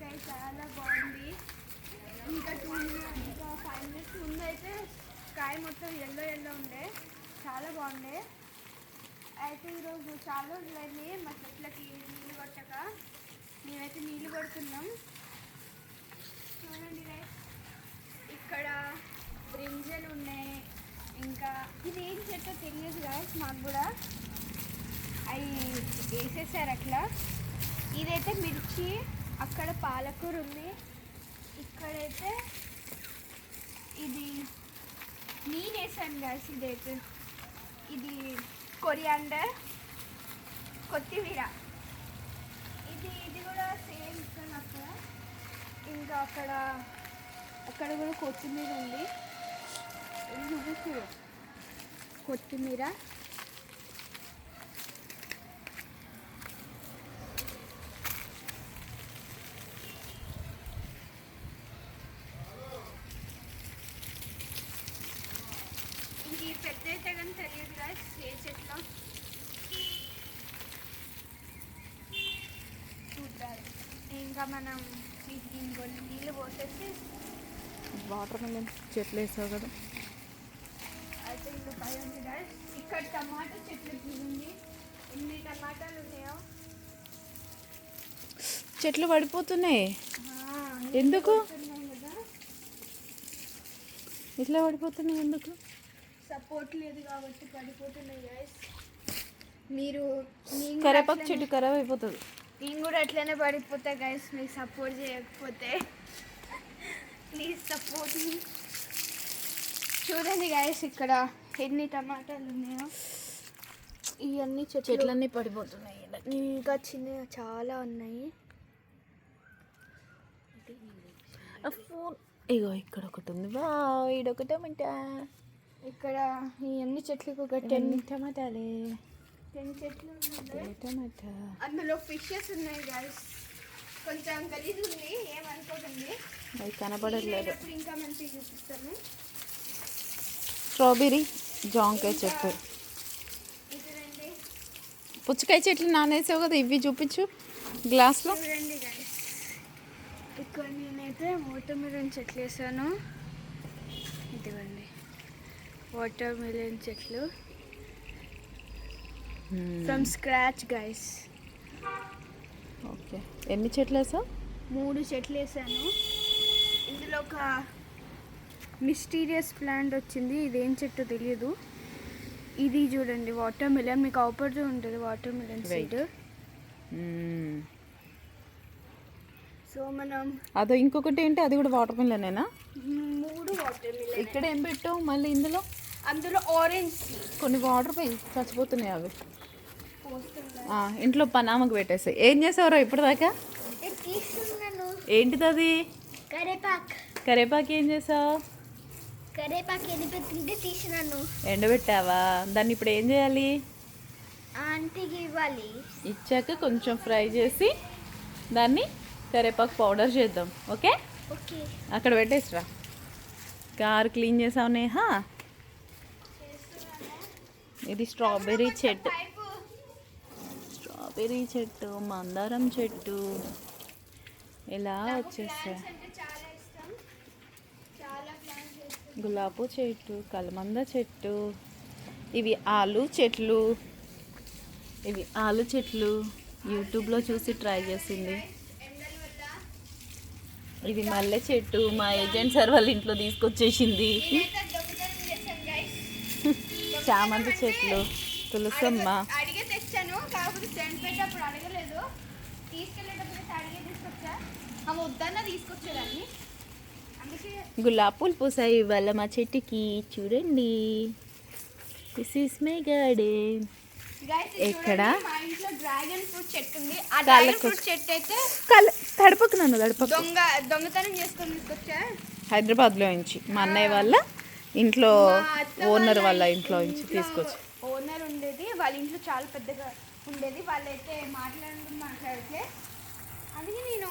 కాయ చాలా బాగుంది. ఇంకా 5 minutes ముందు అయితే కాయ మొత్తం ఎల్లో ఉండే, చాలా బాగుండే. అయితే ఈరోజు చాలా రోజులైంది మా చెట్లకి నీళ్ళు కొట్టక, మేమైతే నీళ్ళు కొడుతున్నాం. చూడండి గైస్, ఇక్కడ బ్రింజలు ఉన్నాయి. ఇంకా ఇది ఏం చెట్టో తెలియదు గైస్, మాకు కూడా అవి వేసేసారు అట్లా. ఇదైతే మిర్చి, అక్కడ పాలకూర ఉంది. ఇక్కడైతే ఇది నేను వేసాను గైస్. ఇదైతే ఇది కొరియాండర్, కొత్తిమీర. ఇది కూడా సేమ్ ఇస్తాను అక్కడ. ఇంకా అక్కడ కూడా కొత్తిమీర ఉంది. కొత్తిమీర, ఇంక ఈ పెద్ద అయితే కానీ తెలియదు గాయస్ ఏ చెట్లో చూడాలి. ఇంకా మనం ఇంకొన్ని నీళ్ళు పోసేసి వాటర్ మిలన్ చెట్లు వేసావు కదా. అయితే ఇంకా పై ఉంది గాయస్. ఇక్కడ టమాటా చెట్లు ఉంది. ఎన్ని టమాటాలు ఉన్నాయో. చెట్లు పడిపోతున్నాయి ఎందుకు? కదా, ఇట్లా పడిపోతున్నాయి ఎందుకు? సపోర్ట్ లేదు కాబట్టి పడిపోతున్నాయి గైస్. మీరు కరేపాకు చెట్టు ఖరాబ్ అయిపోతుంది. నేను కూడా అట్లనే పడిపోతా గైస్, మీకు సపోర్ట్ చేయకపోతే. ప్లీజ్ సపోర్ట్ మీ. చూడండి గైస్ ఇక్కడ ఎన్ని టమాటాలు ఉన్నాయో. ఇవన్నీ చెట్లన్నీ పడిపోతున్నాయి. ఇంకా చిన్న చాలా ఉన్నాయి. ఇగో ఇక్కడ ఒకటి ఉంది. వా, ఇదొక టమాటా. ఇక్కడ ఇవన్నీ చెట్లకు ఒక 10 టమాటాలే. 10 చెట్లు ఉన్నాయి. టమాటా, అందులో ఫిషెస్ ఉన్నాయి గైస్. కొంచెం గలీజ్ ఉంది, ఏమనుకోకండి. అవి కనపడట్లేదు. ఇంకా మంచిగా చూపిస్తాను. స్ట్రాబెర్రీ, జాంకాయ చెట్టు, చూడండి. పుచ్చకాయ చెట్లు నానేసావు కదా, ఇవి చూపించు గ్లాస్లో. చూడండి గైస్, ఇక్కడ నేనైతే వాటర్ మిలన్ చెట్లు వేసాను. ఇదిగోండి వాటర్ మిలన్ చెట్లు ఫ్రమ్ స్క్రాచ్ గైస్. ఓకే, ఎన్ని చెట్లు వేసావు? 3 చెట్లు వేసాను. ఇందులో ఒక మిస్టీరియస్ ప్లాంట్ వచ్చింది. ఇదేం చెట్టు తెలియదు. ఇది చూడండి వాటర్ మిలన్, మీకు ఆపర్చు ఉంటుంది వాటర్ మిలన్ సీడ్. సో మనం అదో ఇంకొకటి ఏంటి, అది కూడా వాటర్ మిలనేనా? 3 water melon. ఇక్కడ ఏం పెట్టావు మళ్ళీ ఇందులో? అందులో ఆరెంజ్ కొన్ని వాటర్ పోయి చచ్చిపోతున్నాయి అవి. పోస్తున్నా. ఇంట్లో పనామకు పెట్టేసాయి. ఏం చేసావురా ఇప్పటిదాకా? తీసుకున్నాను. ఏంటిది అది? కరేపాకు. కరేపాకు ఏం చేసావు? కరేపాకు ఎండిపోతుంటే తీసినాను. ఎండబెట్టావా? దాన్ని ఇప్పుడు ఏం చేయాలి? ఆంటీకి ఇవ్వాలి. ఇచ్చాక కొంచెం ఫ్రై చేసి దాన్ని కరేపాకు పౌడర్ చేద్దాం. Okay, okay. అక్కడ పెట్టేసిరా. కార్ క్లీన్ చేసావు నేహా. ఇది స్ట్రాబెర్రీ చెట్టు, స్ట్రాబెర్రీ చెట్టు, మందారం చెట్టు ఇలా వచ్చేస్తాయి. గులాబీ చెట్టు, కలమంద చెట్టు, ఇవి ఆలు చెట్లు. ఇవి ఆలు చెట్లు యూట్యూబ్లో చూసి ట్రై చేసింది. ఇది మల్లె చెట్టు, మా ఏజెంట్ సార్ వాళ్ళ ఇంట్లో తీసుకొచ్చేసింది. చామంతి చెట్లు, తులసమ్మ. అడిగే తెచ్చాను, కాకపోతే సెంట్ పెట్టేటప్పుడు అడగలేదు. తీసుకెళ్ళేటప్పుడు అడిగే తీసుకొచ్చా. ఆమె వద్దన్నా తీసుకొచ్చేదాన్ని. అందుకే గులాబీ పూలు పూసాయి ఇవాళ మా చెట్టుకి. చూడండి, దిస్ ఈస్ మై గార్డెన్. ఎక్కడ? మా ఇంట్లో డ్రాగన్ ఫ్రూట్ చెట్టు ఉంది. ఆ డ్రాగన్ ఫ్రూట్ చెట్టు అయితే తడపకు నన్ను, తడపకు. దొంగతనం చేసుకొని తీసుకొచ్చా హైదరాబాద్లో నుంచి మా అన్నయ్య వాళ్ళ ఇంట్లో ఓనర్ వాళ్ళ ఇంట్లో నుంచి తీసుకొచ్చి. ఓనర్ ఉండేది వాళ్ళ ఇంట్లో చాలా పెద్దగా ఉండేది. వాళ్ళైతే మాట్లాడితే అది నేను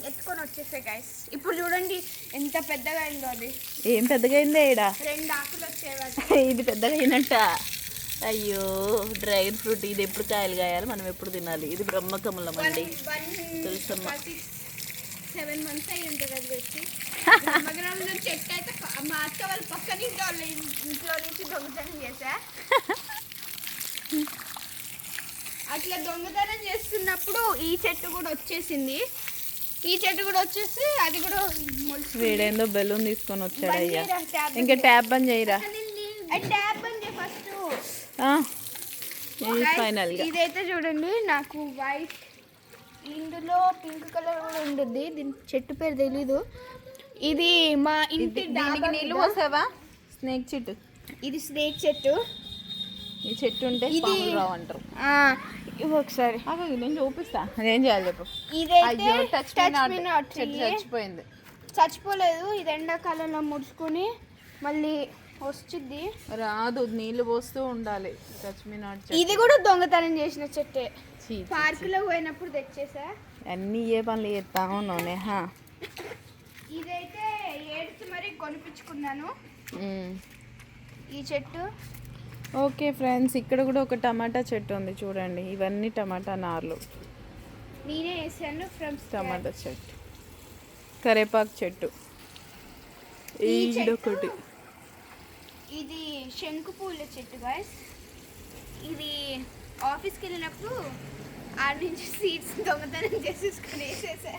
ఎత్తుకొని వచ్చేసా గైస్. ఇప్పుడు చూడండి ఎంత పెద్దగా అయిందో అది. ఏం పెద్దగా అయిందే ఈడ? 2 ఆకులు వచ్చేవాళ్ళు. ఇది పెద్దగా అయినట్ట. అయ్యో, డ్రాగన్ ఫ్రూట్ ఇది ఎప్పుడు కాయలు కాయాలి, మనం ఎప్పుడు తినాలి. ఇది బ్రహ్మకమలం అండి, తులసమ్మ. 7 months అయ్యి ఉంటుంది అది వచ్చి మగరాజు చెట్టు అయితే మా అక్క వాళ్ళ పక్కన ఇంట్లో నుంచి దొంగతనం చేశా. అట్లా దొంగతనం చేస్తున్నప్పుడు ఈ చెట్టు కూడా వచ్చేసింది. ఈ చెట్టు కూడా వచ్చేసి అది కూడా వీడేందో బెలూన్ తీసుకొని వచ్చాడు అయ్యా. ఇంకా ట్యాప్ బంద్ చేయరా? ట్యాప్ బంద్ చేయి ఫస్ట్. ఫైనల్గా ఇదైతే చూడండి, నాకు వైట్ ఇందులో పింక్ కలర్ కూడా ఉంటుంది. దీని చెట్టు పేరు తెలీదు. ఇది మా ఇంటి దీనికి నీళ్ళు పోసావా? స్నేక్ చెట్టు. ఇది స్నేక్ చెట్టు. ఈ చెట్టు ఉంటే పాములు రావు అంటారు. ఇవి ఒకసారి నేను చూపిస్తా. అదేం చేయాలి చెప్పు. ఇదైతే టచ్ మీ నాట్ చెట్టు చచ్చిపోయింది. చచ్చిపోలేదు, ఇది ఎండాకాలంలో ముడుచుకొని మళ్ళీ వస్తుంది. రాదు, నీళ్ళు పోస్తూ ఉండాలి. టచ్ మీ నాట్ చెట్టు. ఇది కూడా దొంగతనం చేసిన చెట్టే. పార్కులో పోయినప్పుడు తెచ్చేసా. అన్నీ ఏ పనులు చేస్తా ఉన్నానే. ఇదైతే ఏడ్చి మరీ కొనిపించుకున్నాను ఈ చెట్టు. ఓకే ఫ్రెండ్స్, ఇక్కడ కూడా ఒక టమాటా చెట్టు ఉంది చూడండి. ఇవన్నీ టమాటా నార్లు. నేనే వేసాను ఫ్రెండ్స్. టమాటా చెట్టు, కరేపాకు చెట్టు, ఒకటి. ఇది శంకు పూల చెట్టు గాయస్. ఇది ఆఫీస్కి వెళ్ళినప్పుడు ఆడి నుంచి సీడ్స్ దొంగతనం చేసేసుకొని వేసేసా.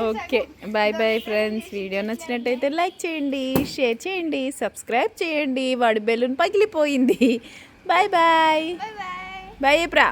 Okay, bye bye friends. Video నచ్చినట్టయితే లైక్ చేయండి, షేర్ చేయండి, సబ్స్క్రైబ్ చేయండి. వాడి బెలూన్ పగిలిపోయింది. Bye bye. Bye bye. Bye ఎప్రా.